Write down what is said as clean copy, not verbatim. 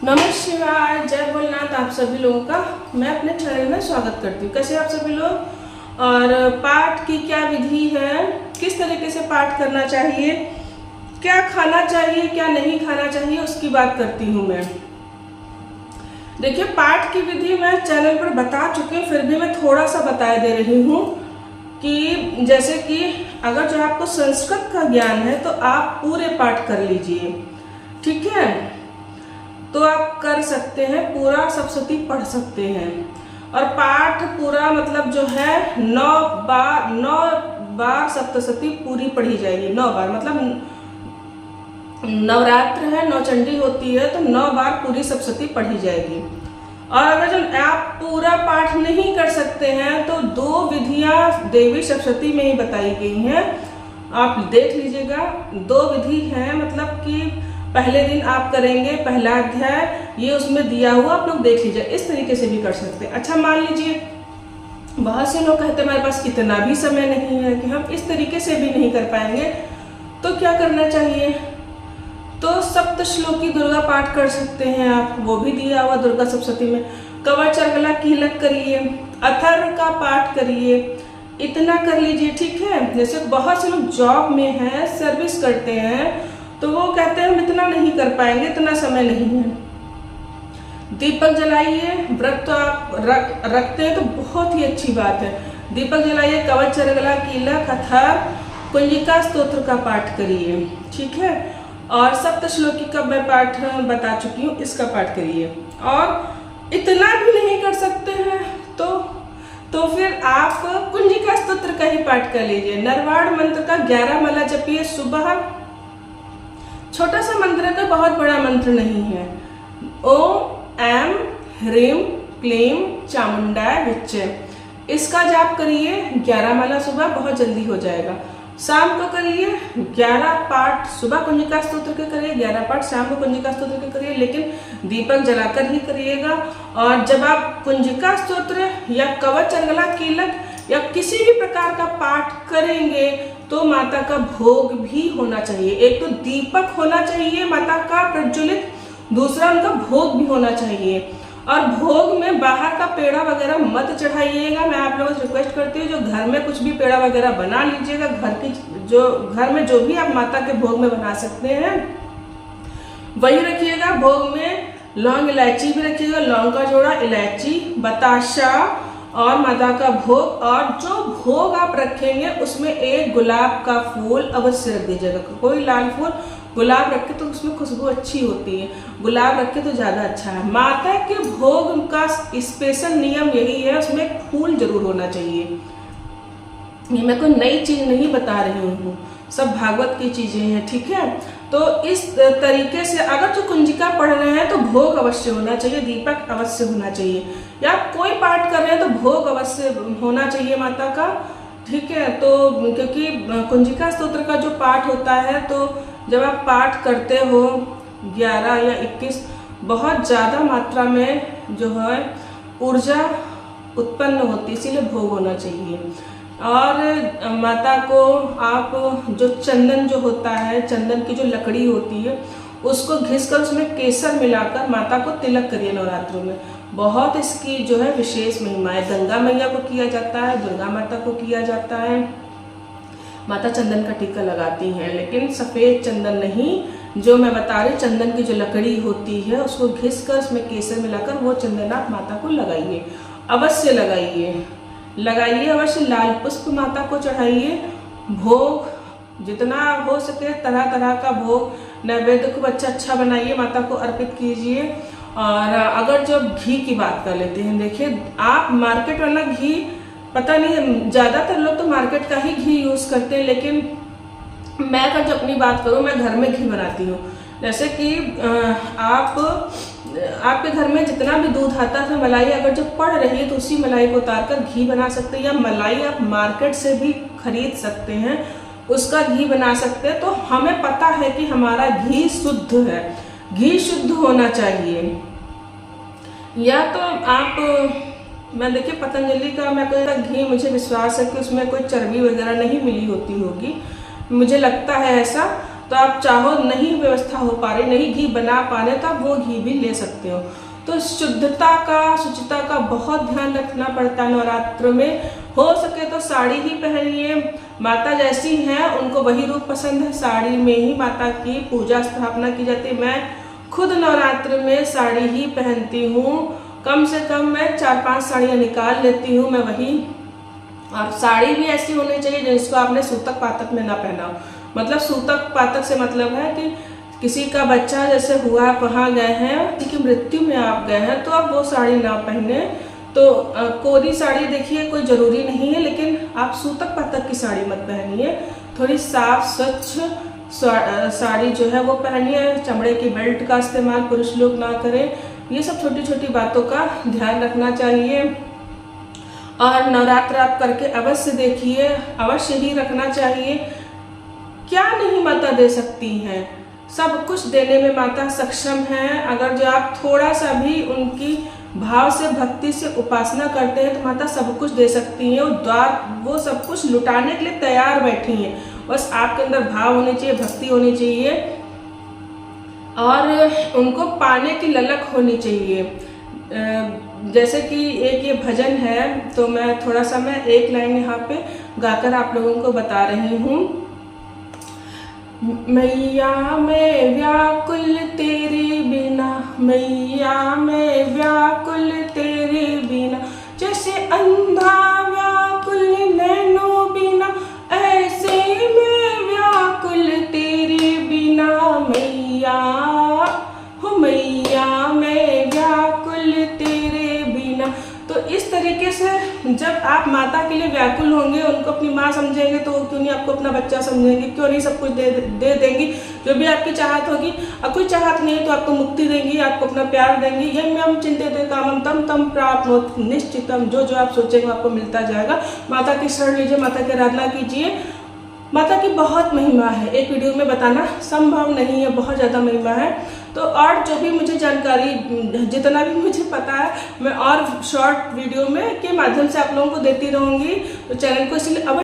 नमः शिवाय, जय भोलेनाथ। आप सभी लोगों का मैं अपने चैनल में स्वागत करती हूँ। कैसे आप सभी लोग? और पाठ की क्या विधि है, किस तरीके से पाठ करना चाहिए, क्या खाना चाहिए क्या नहीं खाना चाहिए, उसकी बात करती हूँ मैं। देखिए, पाठ की विधि मैं चैनल पर बता चुकी हूँ, फिर भी मैं थोड़ा सा बता दे रही हूँ कि जैसे कि अगर जो आपको संस्कृत का ज्ञान है तो आप पूरे पाठ कर लीजिए, ठीक है। तो आप कर सकते हैं, पूरा सप्तशती पढ़ सकते हैं। और पाठ पूरा मतलब जो है 9 बार सप्तशती पूरी पढ़ी जाएगी। 9 बार मतलब नवरात्र है, 9 चंडी होती है, तो 9 बार पूरी सप्तशती पढ़ी जाएगी। और अगर जब आप पूरा पाठ नहीं कर सकते हैं तो 2 विधियां देवी सप्तशती में ही बताई गई हैं, आप देख लीजिएगा। 2 विधि हैं, मतलब कि पहले दिन आप करेंगे पहला अध्याय, ये उसमें दिया हुआ, आप लोग देख लीजिए। इस तरीके से भी कर सकते हैं। अच्छा, मान लीजिए बहुत से लोग कहते हैं हमारे पास इतना भी समय नहीं है कि हम इस तरीके से भी नहीं कर पाएंगे, तो क्या करना चाहिए? तो सप्तश्लोकी दुर्गा पाठ कर सकते हैं आप, वो भी दिया हुआ दुर्गा सप्तशती में। कवच अर्गला कीलक करिए, अथर्व का पाठ करिए, इतना कर लीजिए, ठीक है। जैसे बहुत से लोग जॉब में हैं, सर्विस करते हैं, तो वो कहते हैं हम इतना नहीं कर पाएंगे, इतना समय नहीं है। दीपक जलाइए, व्रत तो आप रखते हैं तो बहुत ही अच्छी बात है। दीपक जलाइए, कवच अर्गला कीलक अथर्व कुंजिका स्तोत्र का पाठ करिए, ठीक है। और सप्तश्लोकी का मैं पाठ बता चुकी हूँ, इसका पाठ करिए। और इतना भी नहीं कर सकते हैं तो फिर आप कुंजिका स्तोत्र का ही पाठ कर लीजिए। नरवाड़ मंत्र का 11 माला जपिए सुबह। छोटा सा मंत्र है, बहुत बड़ा मंत्र नहीं है। ओम ऐम ह्रीम क्लीम चामुंडाय विच्चे, इसका जाप करिए 11 माला सुबह, बहुत जल्दी हो जाएगा। शाम को करिए 11 पाठ, सुबह कुंजिका स्तोत्र के करिए 11 पाठ, शाम को कुंजिका स्तोत्र के करिए, लेकिन दीपक जलाकर ही करिएगा। और जब आप कुंजिका स्तोत्र या कवच अर्गला कीलक या किसी भी प्रकार का पाठ करेंगे तो माता का भोग भी होना चाहिए। एक तो दीपक होना चाहिए माता का प्रज्वलित, दूसरा उनका भोग भी होना चाहिए। और भोग में बाहर का पेड़ा वगैरह मत चढ़ाइएगा। मैं आप लोगों से रिक्वेस्ट करती हूँ, जो घर में कुछ भी पेड़ा वगैरह बना लीजिएगा, घर में जो भी आप माता के भोग में बना सकते हैं वही रखिएगा। भोग में लौंग इलायची भी रखिएगा, लौंग का जोड़ा, इलायची, बताशा और माता का भोग। और जो भोग आप रखेंगे उसमें एक गुलाब का फूल अवश्य रख दीजिएगा। कोई लाल फूल, गुलाब रखे तो उसमें खुशबू अच्छी होती है, गुलाब रखे तो ज़्यादा अच्छा है। माता के भोग का स्पेशल नियम यही है, उसमें एक फूल जरूर होना चाहिए। ये मैं कोई नई चीज़ नहीं बता रही हूँ, सब भागवत की चीज़ें हैं, ठीक है। तो इस तरीके से अगर जो कुंजिका पढ़ रहे हैं तो भोग अवश्य होना चाहिए, दीपक अवश्य होना चाहिए, या कोई पाठ कर रहे हैं तो भोग अवश्य होना चाहिए माता का, ठीक है। तो क्योंकि कुंजिका स्तोत्र का जो पाठ होता है, तो जब आप पाठ करते हो 11 या 21, बहुत ज़्यादा मात्रा में जो है ऊर्जा उत्पन्न होती है, इसीलिए भोग होना चाहिए। और माता को आप जो चंदन जो होता है, चंदन की जो लकड़ी होती है, उसको घिसकर उसमें केसर मिलाकर माता को तिलक करिए नवरात्रों में। बहुत इसकी जो है विशेष महिमा है। गंगा मैया को किया जाता है, दुर्गा माता को किया जाता है। माता चंदन का टीका लगाती हैं, लेकिन सफ़ेद चंदन नहीं, जो मैं बता रही चंदन की जो लकड़ी होती है उसको घिसकर उसमें केसर मिलाकर वो चंदन आप माता को लगाइए, अवश्य लगाइए अवश्य। लाल पुष्प माता को चढ़ाइए। भोग जितना हो सके तरह तरह का भोग, नैवेद्य खूब अच्छा बनाइए, माता को अर्पित कीजिए। और अगर जो घी की बात कर लेते हैं, देखिए आप मार्केट वाला घी, पता नहीं ज़्यादातर लोग तो मार्केट का ही घी यूज़ करते हैं, लेकिन मैं अगर जो अपनी बात करूँ, मैं घर में घी बनाती हूँ। जैसे कि आपके घर में जितना भी दूध आता है, मलाई अगर जो पड़ रही है तो उसी मलाई को उतार कर घी बना सकते हैं, या मलाई आप मार्केट से भी खरीद सकते हैं, उसका घी बना सकते हैं। तो हमें पता है कि हमारा घी शुद्ध है, घी शुद्ध होना चाहिए। या तो मैं देखिए पतंजलि का मैं कोई घी, मुझे विश्वास है कि उसमें कोई चर्बी वगैरह नहीं मिली होती होगी, मुझे लगता है ऐसा। तो आप चाहो नहीं व्यवस्था हो पा रही, नहीं घी बना पा रहे, तो आप वो घी भी ले सकते हो। तो शुद्धता का, शुचिता का बहुत ध्यान रखना पड़ता है नवरात्र में। हो सके तो साड़ी ही पहनिए। माता जैसी हैं उनको वही रूप पसंद है, साड़ी में ही माता की पूजा स्थापना की जाती है। मैं खुद नवरात्र में साड़ी ही पहनती हूँ, कम से कम मैं 4-5 साड़ियाँ निकाल लेती हूँ मैं वही। और साड़ी भी ऐसी होनी चाहिए जिसको आपने सूतक पातक में ना पहना हो। मतलब सूतक पातक से मतलब है कि किसी का बच्चा जैसे हुआ, आप वहाँ गए हैं, किसी की मृत्यु में आप गए हैं, तो आप वो साड़ी ना पहने। तो कोरी साड़ी देखिए कोई ज़रूरी नहीं है, लेकिन आप सूतक पातक की साड़ी मत पहनिए। थोड़ी साफ स्वच्छ साड़ी जो है वो पहनिए। चमड़े की बेल्ट का इस्तेमाल पुरुष लोग ना करें। ये सब छोटी छोटी बातों का ध्यान रखना चाहिए। और नवरात्र आप करके अवश्य देखिए, अवश्य ही रखना चाहिए। क्या नहीं माता दे सकती हैं, सब कुछ देने में माता सक्षम है। अगर जो आप थोड़ा सा भी उनकी भाव से, भक्ति से उपासना करते हैं तो माता सब कुछ दे सकती हैं। वो सब कुछ लुटाने के लिए तैयार बैठी हैं। बस आपके अंदर भाव होनी चाहिए, भक्ति होनी चाहिए और उनको पाने की ललक होनी चाहिए। जैसे कि एक ये भजन है, तो मैं थोड़ा सा एक लाइन यहाँ पे गाकर आप लोगों को बता रही हूँ। मैया मैं व्याकुल तेरे बिना, मैया मैं व्याकुल तेरे बिना, जैसे अंधा व्याकुल नैनो बिना, ऐसे मैं व्याकुल तेरे बिना। मैया हो मैया मैं व्याकुल तेरे बिना। तो इस तरीके से जब आप माता के लिए व्याकुल होंगे, उनको अपनी माँ समझेंगे, तो क्यों नहीं आपको अपना बच्चा समझेंगे, क्यों नहीं सब कुछ दे देंगी जो भी आपकी चाहत होगी। और कोई चाहत नहीं तो आपको मुक्ति देंगी, आपको अपना प्यार देंगी। यह हम चिंतित कामम तम तम प्राप्त निश्चितम, जो जो आप सोचेंगे आपको मिलता जाएगा। माता की शरण लीजिए, माता की आराधना कीजिए। माता की बहुत महिमा है, एक वीडियो में बताना संभव नहीं है, बहुत ज़्यादा महिमा है। तो और जो भी मुझे जानकारी, जितना भी मुझे पता है, मैं और शॉर्ट वीडियो में के माध्यम से आप लोगों को देती रहूँगी। तो चैनल को इसलिए